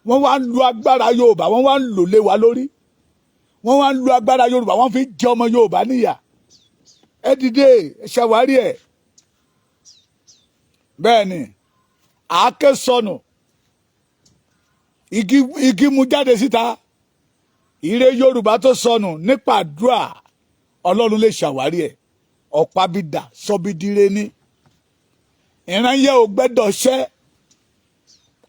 Wọ́n wá ń lu agbára Yorùbá wọ́n wá ń lò lé wa lórí. Wọ́n wá ń lu agbára Yorùbá wọ́n fi jẹ ọmọ Yorùbá níyà. Ẹ dìde ẹ ṣàwárí ẹ̀. Bẹ́ẹ̀ ni àáké sọnù. Igi mú jáde síta. Ire Yorùbá tó sọnù nípa àdúrà Ọlọ́run lè ṣàwárí ẹ̀. Ọ̀pábídà sọ́bídìrẹ́ ní. Ìran yẹ ò gbẹ́dọ̀ ṣẹ́.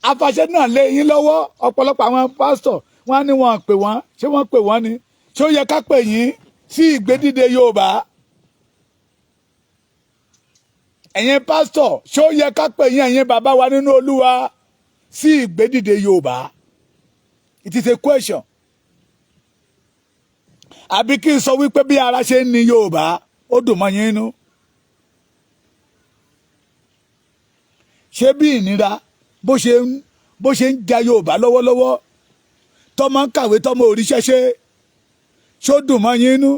Afàṣẹ náà lé yín lọ́wọ́ ọ̀pọ̀lọpọ̀ àwọn pásítọ̀ wọ́n ní wọ́n pè wọ́n ṣé wọ́n pè wọ́n ni. Ṣé ó yẹ ká pè yín sí ìgbédìde Yorùbá? Ẹ̀yin pásítọ̀ ṣé ó yẹ ká pè yín ẹ̀yin bàbá wa nínú Olúwa sí ìgbédìde Yorùbá? It is a question. Àbí kí n sọ wípé bí ara ṣe ń ní Yorùbá ó dùn mọ́ yín inú. Ṣé bí ìnira bó ṣe ń ja Yorùbá lọ́wọ́lọ́wọ́ tọ́mọ ń kàwé tọ́mọ òríṣẹ́ ṣó dùn mọ́ yín inú.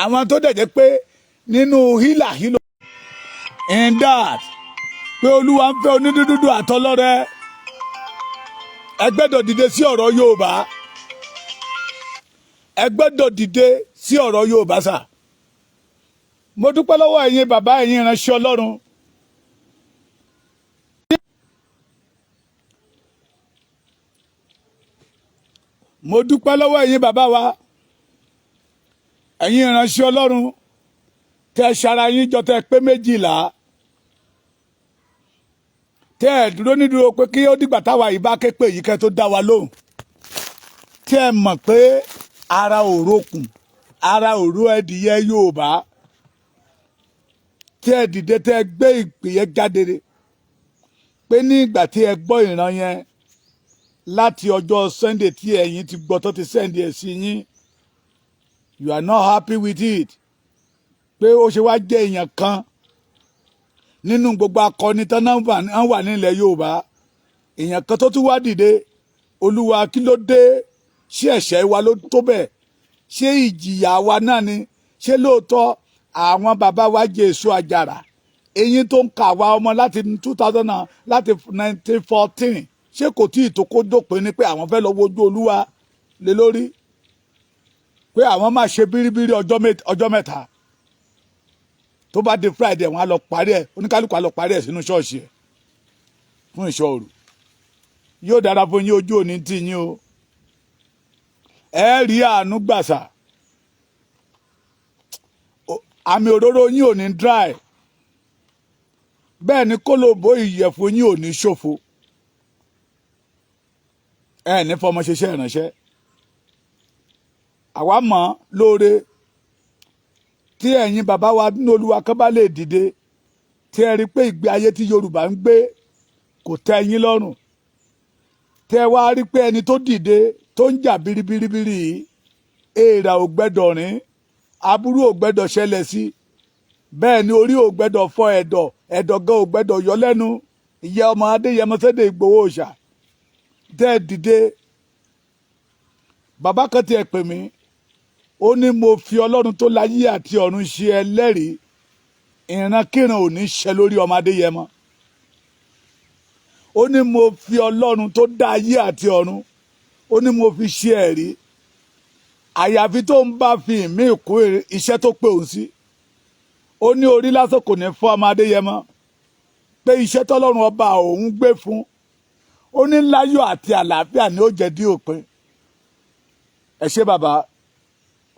àwọn tó dẹ̀ jẹ́ pé nínú hílà in that pé olúwa ń fẹ́ onídúdú àtọlọ́rẹ́ ẹ gbọ́dọ̀ dìde sí ọ̀rọ̀ Yorùbá ẹ gbọ́dọ̀ dìde sí ọ̀rọ̀ Yorùbá sà mo dúpẹ́ lọ́wọ́ ẹ̀yin bàbá ẹ̀yin ìránṣẹ́ Ọlọ́run mo dúpẹ́ lọ́wọ́ ẹ̀yin bàbá wa ẹ̀yin ìránṣẹ́ Ọlọ́run tẹ́ ṣara yín jọ tẹ́ pé 12 tẹ́ ẹ̀ dúró nídúró pé kí ó dìgbà táwa yìí bá ké pé yìí kẹ́ tó dá wa lóhùn tẹ́ ẹ mọ̀ pé ara òrókùn ara òró ẹdìyẹ Yorùbá tẹ́ ẹ dìde tẹ́ ẹ gbé ìpè yẹn jáde pé ní ìgbà tí ẹ gbọ́ ìran yẹn láti ọjọ́ Sunday tí ẹ̀yin ti gbọ́ tó ti sẹ́ndì ẹ̀ sí yín you are not happy with it pé ó ṣe wá jẹ́ èèyàn kan nínú gbogbo akọni tán náà wà nílẹ̀ Yorùbá èèyàn kan tó tún wá dìde Olúwa kí ló dé ṣé ẹ̀ṣẹ̀ wa ló tó bẹ́ẹ̀ ṣé ìjìyà wa náà ni ṣé lóòótọ́ àwọn bàbá wa jẹ èso àjàrà eyín tó ń kà wá ọmọ láti 2000 láti 1914 ṣé kò tí ì tó kó dópin ni pé àwọn fẹ́ lọ wojú Olúwa lé lórí pé àwọn máa ṣe bíríbírí ọjọ́ mẹ́ta tó bá di Friday wọn á lọ parí ẹ̀ oníkálùkù á lọ parí ẹ̀ sínú ṣọ́ọ̀ṣì ẹ̀ fún ìṣọ́ òru yóò dára fún yín ojú òní tì yín o ẹ rí àánú gbàsà àmì òróró yín ò ní dry bẹ́ẹ̀ ni kólòbó ìyẹ̀fun yín ò ní ṣòfò ẹ ní fọmọ ṣiṣẹ́ ìránṣẹ́ àwa mọ̀ lóore tí ẹ̀yin bàbá wa nínú Olúwa kan bá lè dìde tí ẹ rí pé ìgbé ayé tí Yorùbá ń gbé kò tẹ́ yín lọ́rùn tẹ́ wá rí pé ẹni tó dìde tó ń jà biribiribiri èèrà ò gbẹ́dọ̀ rìn aburú ò gbẹ́dọ̀ ṣẹlẹ̀ sí bẹ́ẹ̀ ni orí ò gbẹ́dọ̀ fọ́ ẹ̀dọ̀ gan ò gbẹ́dọ̀ yọ lẹ́nu ìyá ọmọ Adéyẹmọ Sunday Igboho Òòṣà tẹ́ dìde bàbá kan tiẹ̀ pè mí ó ní mo fi Ọlọ́run tó láyé àti ọ̀run ṣe ẹlẹ́rìí ìrankíran ò ní ṣẹ lórí ọmọ Adéyẹmọ ó ní mo fi Ọlọ́run tó dá ayé àti ọ̀run ó ní mo fi ṣe ẹ̀rí àyàfi tó ń bá fi ìmí ìkó iṣẹ́ tó pé òun sí ó ní orí lásán kò ní fọ́ ọmọ Adéyẹmọ pé iṣẹ́ tọ́lọ́run ọba òun gbé fún ó ní láyọ̀ àti àlàáfíà ni ó jẹ́ dí òpin ẹ ṣé bàbá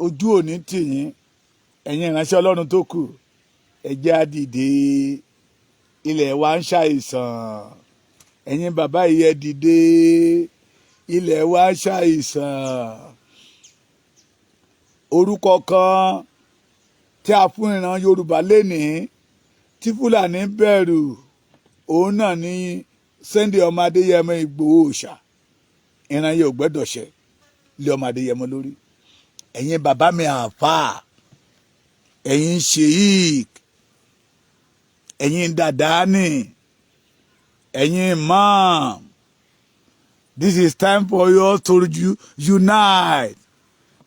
ojú òní tì yín ẹ̀yin ìránṣẹ́ Ọlọ́run tó kù ẹ jẹ́ á dìde ilẹ̀ wa ń ṣàìsàn ẹ̀yin bàbá yìí ẹ dìde ilẹ̀ wa ń ṣàìsàn orúkọ kan tí a fún ìran Yorùbá lénìí tí Fúlàní bẹ̀rù òun náà ní Sunday ọmọ Adéyẹmọ Ìgbòho Òòṣà ìran yìí ò gbẹ́dọ̀ ṣẹ lé ọmọ Adéyẹmọ lórí ẹ̀yin bàbá mi àáfàá ẹ̀yin sheik ẹ̀yin dàdáni ẹ̀yin imam this is time for you to unite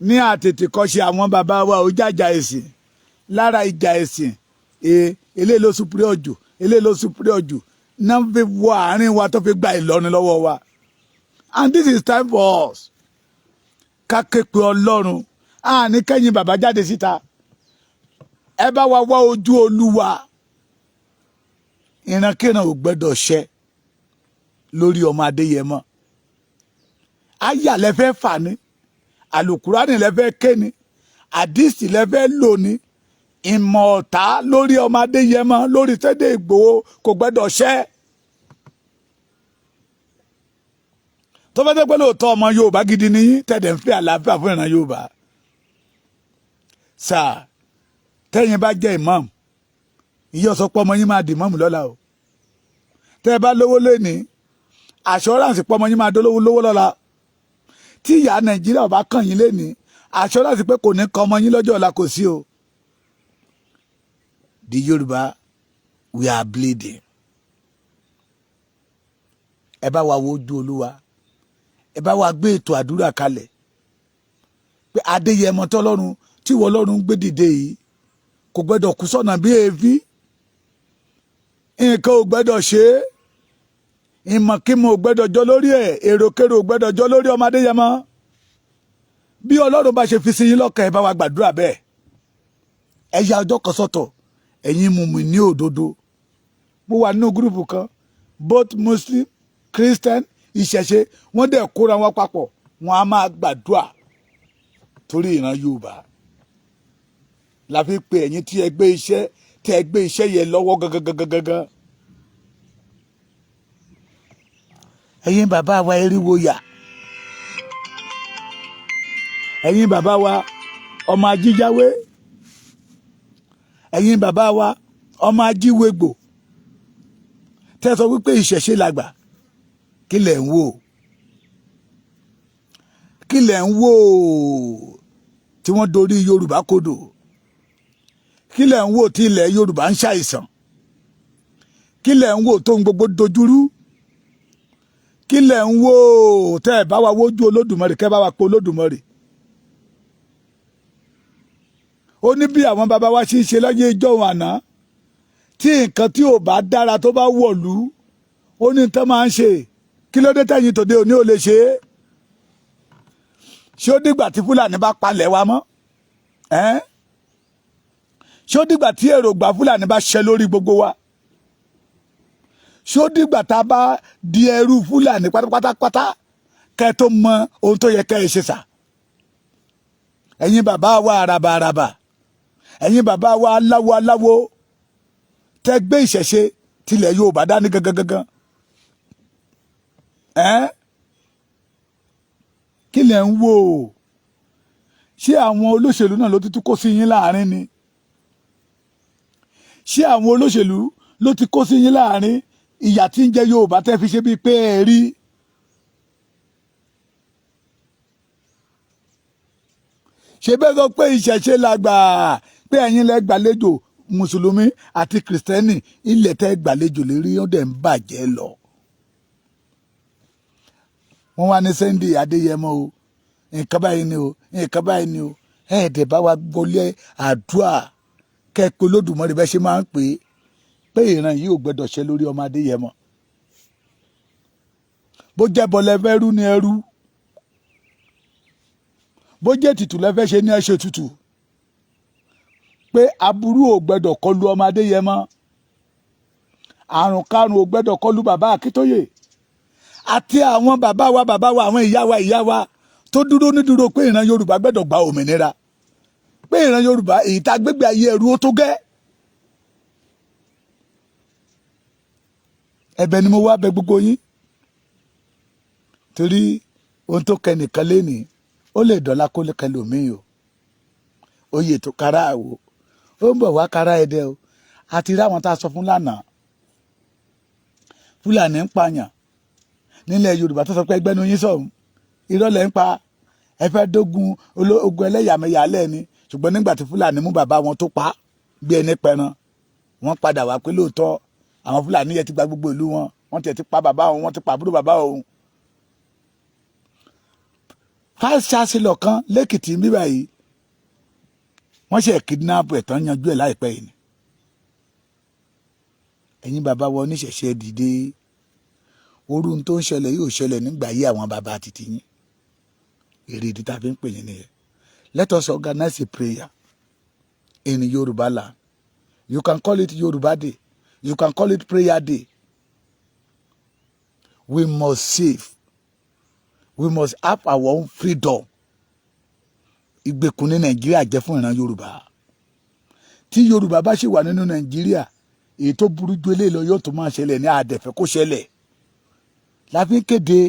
ní àtètè kọ́ṣe àwọn bàbá wa ò jàjà ẹ̀sìn lára ìjà ẹ̀sìn eléyìí ló superior jù eléyìí ló superior jù náà fi wọ àárín wa tó fi gba Ìlọrin lọ́wọ́ wa and this is time for us ká ké pe Ọlọ́run àní kẹ́yìn bàbá jáde síta ẹ bá wa wá ojú Olúwa ìrankíran ò gbẹ́dọ̀ ṣẹ lórí ọmọ Adéyẹmọ àyà lẹ́fẹ́ fà ní àlùkùránì lẹ́fẹ́ ké ní àdìsí lẹ́fẹ́ lò ní ìmọ̀ ọ̀tá lórí ọmọ Adéyẹmọ lórí Sunday Igboho kò gbẹ́dọ̀ ṣẹ tó fẹ́ jẹ́ pé lóòótọ́ ọmọ Yorùbá gidi ni tẹ̀dẹ̀ ń fẹ́ àlàáfíà fún ìran Yorùbá sáà tẹ́yìn bá jẹ́ imam ìyá ọ̀sọ́pọ̀ ọmọ yín máa di imam lọ́la o tẹ́ ẹ bá lówó lónìí assurance pọ̀ ọmọ yín máa dolówó lówó lọ́la tí ìyá Nàìjíríà bá kàn yín lénìí assurance pé kò ní kan ọmọ yín lọ́jọ́ ọ̀la kò sí o the Yorùbá we are bleeding ẹ bá wa wojú Olúwa ẹ bá wa gbé ètò àdúrà kalẹ̀ pé Adéyẹmọ tọ́lọ́run tí ìwọ Ọlọ́run gbé dìde yìí kò gbẹ́dọ̀ kú sọ́nà bí èéfín, nǹkan ò gbẹ́dọ̀ ṣe é, ìmọ̀kímọ̀ ò gbẹ́dọ̀ jọ lórí ẹ̀, èròkérò ò gbẹ́dọ̀ jọ lórí ọmọ Adéyẹmọ. Bí Ọlọ́run bá ṣe fi sí yín lọ́kàn ẹ bá wa gbàdúrà bẹ́ẹ̀. Ẹ ya ọjọ́ kan sọ́tọ̀ ẹ̀yin mùmínì òdodo. Mo wà nínú gúrùpù kan, both Muslim, Christian, ìṣẹ̀ṣe, wọ́n dẹ̀ kóra wọn papọ̀, wọ́n á máa gbàdúrà torí ìran Yorùbá. La fi pe ẹ̀yin tí ẹ gbé iṣẹ́ yẹn lọ́wọ́ gangan. Ẹ̀yin bàbá wa eriwo yà, ẹ̀yin bàbá wa ọmọ ajíjáwé, ẹ̀yin bàbá wa ọmọ ajíwégbò, tẹ́ sọ wípé ìṣẹ̀ṣe làgbà, kí lẹ̀ ń wò? Kí lẹ̀ ń wò tí wọ́n dorí Yorùbá kodò? Kí lẹ̀ ń wò tí ilẹ̀ Yorùbá ń ṣàìsàn? Kí lẹ̀ ń wò tó ń gbogbo dojúrú? Kí lẹ̀ ń wò tẹ́ ẹ̀ bá wa wójú Olódùmarè kẹ́ bá wa pe Olódùmarè? Ó ní bí àwọn bàbá wa ṣe ń ṣe lọ́jọ́ ìjọ́ àná, tí nǹkan tí ò bá dára tó bá wọ̀lú, ó ní tán máa ń ṣe. Kí ló dé tẹ̀yìn tòde òní ò lè ṣe é? Ṣé ó dìgbà tí Fúlàní bá palẹ̀ wa mọ́? Ṣé ó dìgbà tí èròǹgbà Fúlàní bá ṣẹ lórí gbogbo wa? Ṣé ó dìgbà tá a bá di ẹrú Fúlàní pátápátá kẹ́ tó mọ ohun tó yẹ kẹ́ ẹ ṣe sà? Ẹ̀yin bàbá wa àràbà, ẹ̀yin bàbá wa aláwo tẹ́ gbé ìṣẹ̀ṣe tilẹ̀ Yorùbá dání gangan. Kí lẹ̀ ń wò? Ṣé àwọn olóṣèlú náà ló ti kó sí yín láàrin ni? Ṣé àwọn olóṣèlú ló ti kó sí yín láàrin ìyà tí ń jẹ Yorùbá tẹ́ fi ṣe bíi pé ẹ rí? Ṣé bẹ́ẹ̀ sọ pé ìṣẹ̀ṣe làgbà, pé ẹ̀yin lẹ gbàlejò Mùsùlùmí àti Kìrìsìtẹ́nì, ilẹ̀ tẹ́ gbàlejò lérí ó dẹ̀ ń bàjẹ́ lọ. Wọ́n wá ní Sunday Adéyẹmọ o, nǹkan báyìí ni o, nǹkan báyìí ni o. Ẹ̀ẹ́dẹ̀ bá wa gbọ́lé àdúrà kẹ́pẹ́ Olódùmarè bẹ́ẹ̀ ṣe máa ń pè é, pé ìran yìí ò gbọdọ̀ ṣẹ lórí ọmọ Adéyẹmọ. Bó jẹ́ bọ́ lẹ́fẹ́ rú ni ẹrú, bó jẹ́ ètùtù lẹ́fẹ́ ṣe ní ẹ ṣe ètùtù, pé aburú ò gbọdọ̀ kọlu ọmọ Adéyẹmọ, àrùn karùn ò gbọdọ̀ kọlu bàbá Akintoye àti àwọn bàbá wa àwọn ìyá wa tó dúró nídúró pé ìran Yorùbá gbọdọ̀ gba òmìnira, pé ìran Yorùbá èyí tá gbégbé ayé ẹrú ó tó gẹ́. Ẹ̀bẹ̀ ni mo wá bẹ̀ gbogbo yín, torí ohun tó kẹnìkan lénìí ó lè dọ́là kó lè kẹlòmíì o. Oyè tó kára àwò ó ń bọ̀ wá kára ẹdẹ o. Àti ráwọn tá a sọ fún lánàá, Fúlàní ń pààyàn nílẹ̀ Yorùbá tó sọ pé ẹgbẹ́nu yín sọ̀hún, irọ́ lẹ̀ ń pa, ẹ fẹ́ dógun ogun ẹlẹ́yàmẹ̀yà lẹ́ni. Ṣùgbọ́n nígbà tí Fúlàní mú bàbá wọn tó pa bí ẹni pẹran, wọ́n padà wá pé lóòótọ́ àwọn Fúlàní yẹn ti gba gbogbo ìlú wọn, wọ́n ti pa bàbá wọn, wọ́n ti pa àbúrò bàbá òun. Vice Chancellor kan lẹ́kìtì ń bíbà yìí, wọ́n ṣe kidnap ẹ̀ tán yanjú ẹ̀ láìpẹ́ yìí ni. Ẹ̀yin bàbá wọn oníṣẹ̀ṣe dìde, orú tó ń ṣẹlẹ̀ yóò ṣẹlẹ̀ nígbà yí àwọn bàbá títí yín. Èrè ìdí tá a fi ń pè yín nìyẹn. Let us organize a prayer in Yoruba land. You can call it Yoruba Day. You can call it Prayer Day. We must save. We must have our own freedom. Ìgbèkùn ní Nàìjíríà jẹ́ fún ìran Yorùbá. Tí Yorùbá bá ṣì wà nínú Nàìjíríà, èyí tó burú ju eléyìí lọ yóò tó máa ṣẹlẹ̀ ní àdẹ̀fẹ́ kó ṣẹlẹ̀. La fi ń kéde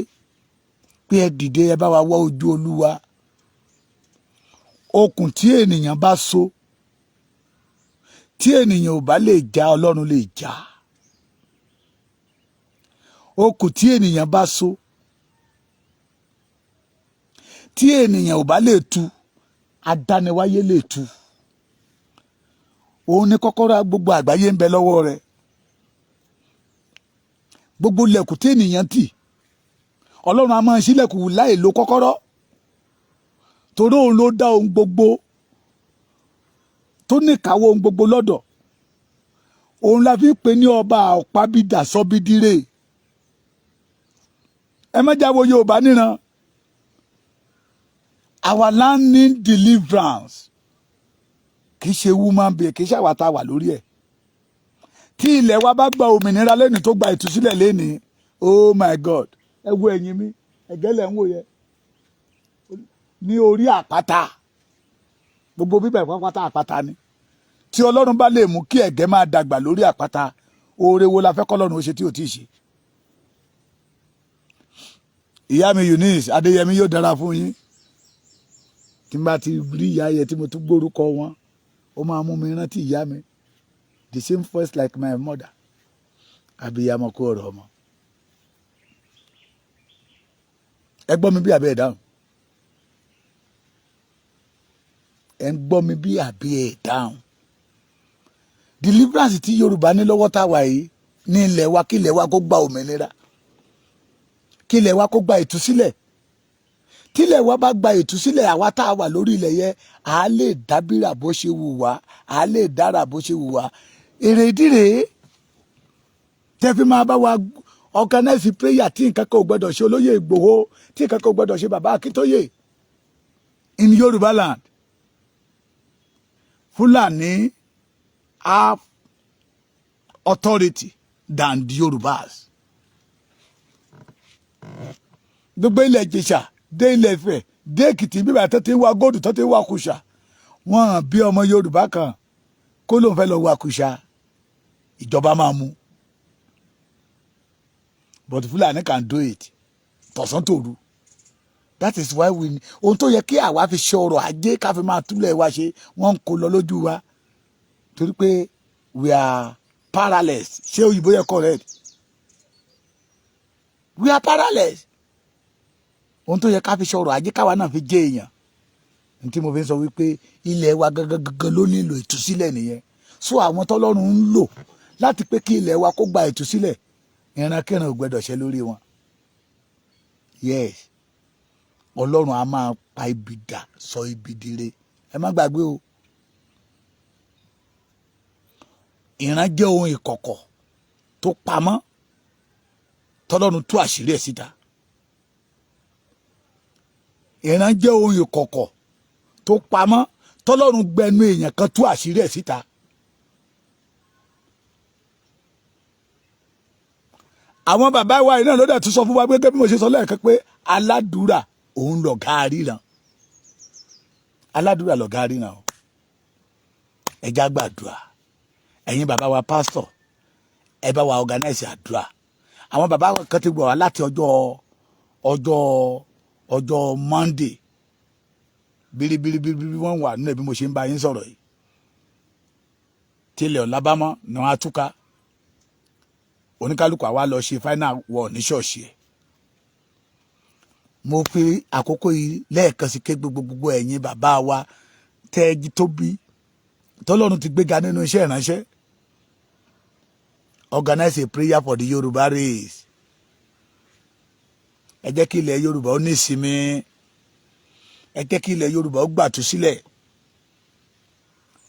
pé ẹ dìde, ẹ bá wa wá ojú Olúwa. Okùn tí ènìyàn bá so, tí ènìyàn ò bá lè já, Ọlọ́run lè já. Okùn tí ènìyàn bá so, tí ènìyàn ò bá lè tú, adániwáyé lè tú. Òun ní kọ́kọ́rọ́ gbogbo àgbáyé ń bẹ lọ́wọ́ rẹ̀. Gbogbo ilẹ̀kùn tí ènìyàn tì, Ọlọ́run a máa ṣílẹ̀kùn láì lo kọ́kọ́rọ́, torí òun ló dá ohun gbogbo. tó ní káwọ́ ohun gbogbo lọ́dọ̀. Òun la fi pè ní ọba ọ̀pábídà sọ́bídírè. Ẹ má jáwọ́ Yorùbá níran. Our land need deliverance. Kì í ṣe woman being, kì í ṣàwà tá a wà lórí ẹ̀. Tí ilẹ̀ wa bá gba òmìnira lẹ́ni tó gba ìtúsílẹ̀ lẹ́ni, oh my God, ẹ wo ẹ̀yìn mi, ẹ̀gẹ́lẹ̀ ń wò yẹ. Ní orí àpáta, gbogbo bíbẹ̀ pápátá àpáta ni. Tí Ọlọ́run bá lè mú kí ẹ̀gẹ́ máa dàgbà lórí àpáta, oore wo la fẹ́ k'Ọlọ́run ó ṣe tí ò tí ì ṣe. Ìyá mi Eunice Adéyẹmí yóò dára fún yín. Tí n bá ti rí ìyá yẹn tí mo tún gbórúkọ wọn, ó máa mú mi rántí ìyá mi. The same voice like my mother. Abiyamọ kú ọ̀rọ̀ ọmọ. Ẹ gbọ́ mi bí àbí ẹ̀ dáhùn. Ẹ ń gbọ́ mi bí àbí ẹ̀ dáhùn. Deliverance tí Yorùbá ní lọ́wọ́ tá a wà yìí ní ilẹ̀ wa, kí ilẹ̀ wa kó gba òmìnira. Kí ilẹ̀ wa kó gba ìtúsílẹ̀. Tí ilẹ̀ wa bá gba ìtúsílẹ̀, àwa tá a wà lórí ilẹ̀ yẹn, à lè dábìrà bó ṣe wù wá, à lè dára bó ṣe wù wá. Èrè ìdí rèé tẹ́ fi máa bá wa organize prayer tí nǹkan kan ò gbọdọ̀ ṣe olóyè Igboho, tí nǹkan kan ò gbọdọ̀ ṣe bàbá Akintoye in Yorùbá land. Fulani have authority than the Yorùbás. Gbogbo ilẹ̀ Ìjẹ̀ṣà dé ilẹ̀ Ifẹ̀ dé Èkìtì bíbá tó ti ń wá góòdù tó ti ń wá kùsà, wọ́n bí ọmọ Yorùbá kan kó ló ń fẹ́ lọ wá kùsà, ìjọba máa mú. But Fulani can do it tọ̀sán tòru. That is why we, ohun tó yẹ kí àwa fi ṣe ọrọ̀ ajé ká fi máa túlẹ̀ wa ṣe, wọ́n ń kó lọ lójú wa torí pé we are powerless. Ṣé òyìnbó yẹ correct? We are powerless. Ohun tó yẹ ká fi ṣe ọrọ̀ ajé káwa náà fi jẹ́ èèyàn. Ní tí mo fi sọ wípé ilẹ̀ wa gangan ló nílò ìtúsílẹ̀ nìyẹn. So àwọn tọ́lọ́run ń lò láti pé kí ilẹ̀ wa kó gba ìtúsílẹ̀, ìrankíran ò gbọdọ̀ ṣe lórí wọn. Yes. Ọlọ́run a máa pa ibi dà, sọ ibi dire. Ẹ má gbàgbé o. Ìran jẹ́ ohun ìkọ̀kọ̀ tó pamọ́, tọ́lọ́run tú àṣírí ẹ̀ síta. Ìran jẹ́ ohun ìkọ̀kọ̀ tó pamọ́, tọ́lọ́run gbẹnu èèyàn kan tú àṣírí ẹ̀ síta. Àwọn bàbá wa iná ló dẹ̀ tún sọ fún wa pé bí mo ṣe sọ lẹ́ẹ̀kan pé aládùúrà òun lọ̀gá ríran. Aládùúrà lọ̀gá ríran o. Ẹ já gbàdúrà. Ẹ̀yin bàbá wa pásítọ̀, ẹ bá wa organize àdúrà. Àwọn bàbá kan ti gbọ́ wá láti ọjọ́ Monday. Bíríbíríbírí wọ́n wà nínú bí mo ṣe ń bá yín sọ̀rọ̀ yìí. Tilẹ̀ ọ̀làbámọ́ ni wọ́n á túká. Oníkálùkù àwa lọ ṣe final war ní ṣọ́ọ̀ṣì ẹ̀. Mo fi àkókò yìí lẹ́ẹ̀kan sí ké gbogbo ẹ̀yin bàbá wa tẹ́ẹ̀jì tó bí tọ́lọ́run ti gbéga nínú iṣẹ́ ìránṣẹ́. Organize a prayer for the Yoruba race. Ẹ jẹ́ kí ilẹ̀ Yorùbá ó ní ìsinmi. Ẹ jẹ́ kí ilẹ̀ Yorùbá ó gbàtú sílẹ̀.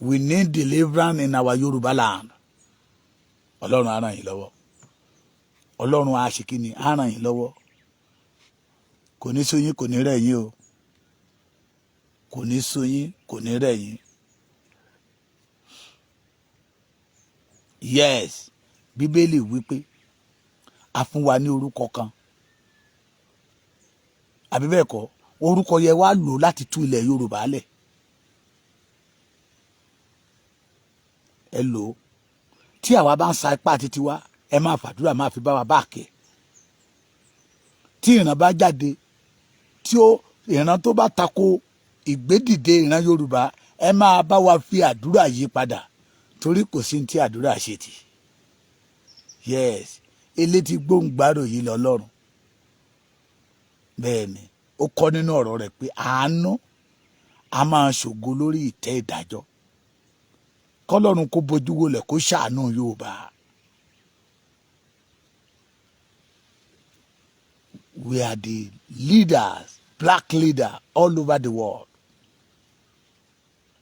We need deliverance in our Yoruba land. Ọlọ́run á ràn yín lọ́wọ́. Ọlọ́run á ṣe kíni, á ràn yín lọ́wọ́. Kò ní sú yín, kò ní rẹ̀ yín o. Kò ní sú yín, kò ní rẹ̀ yín. Yes, Bíbélì wípé a fún wa ní orúkọ kan. Àbí bẹ́ẹ̀ kọ́, orúkọ yẹ wá lò láti tú ilẹ̀ Yorùbá lẹ̀. Ẹ lò ó. Tí àwa bá ń sa ipá títí wá, ẹ máa fàdúrà máa fi bá wa báàkì. Tí ìran bá jáde, tí ìran tó bá tako ìgbédìde ìran Yorùbá, ẹ máa bá wa fi àdúrà yí padà torí kò sí tí àdúrà ṣe tì. Yes, elétí gbóǹgbàrò yìí lọ́lọ́run. Bẹ́ẹ̀ ni, ó kọ́ nínú ọ̀rọ̀ rẹ̀ pé àánú a máa ṣògo lórí ìtẹ́ ìdájọ́. Kọ́lọ́run kó bojú wọlẹ̀ kó ṣàánú Yorùbá. We are the leaders, black leader all over the world.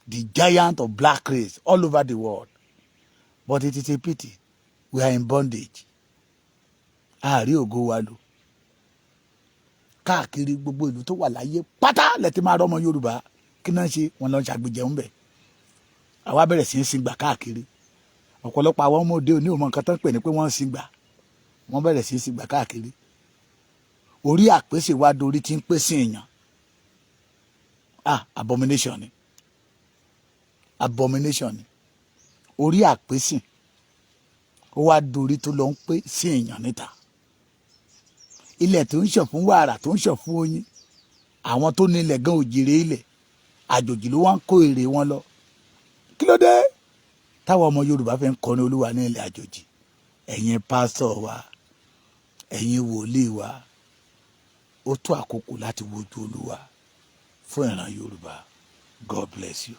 the giant of black race all over the world. But it is a pity. We are in bondage. Àárí ògo wa lò. Káàkiri gbogbo ìlú tó wà láyé pátá lẹ́tí máa rọ́mọ Yorùbá. Kí náà ṣe wọn lọ ṣàgbéjẹun bẹ̀. Àwa bẹ̀rẹ̀ sí í sìngbà káàkiri. Ọ̀pọ̀lọpọ̀ àwọn ọmọ òde òní ò mọ nǹkan tán pè ní pé wọ́n ń sìngbà. Wọ́n bẹ̀rẹ̀ sí í sìngbà káàkiri. Orí àpèsè wa dorí tí ń pèsè èèyàn. Abomination ni. Abomination ni. Orí àpèsè ó wá dorí tó lọ ń pè sí èèyàn níta. Ilẹ̀ tó ń ṣàn fún wàrà tó ń ṣàn fún oyin, àwọn tó ní ilẹ̀ gan òjìrè ilẹ̀, àjòjì ló wá ń kó èrè wọn lọ. Kí ló dé táwọn ọmọ Yorùbá fẹ́ ń kọrin Olúwa ní ilẹ̀ àjòjì? Ẹ̀yin pásítọ̀ wa, ẹ̀yin wòlíì wa, ó tó àkókò láti wojú Olúwa fún ìran Yorùbá. God bless you.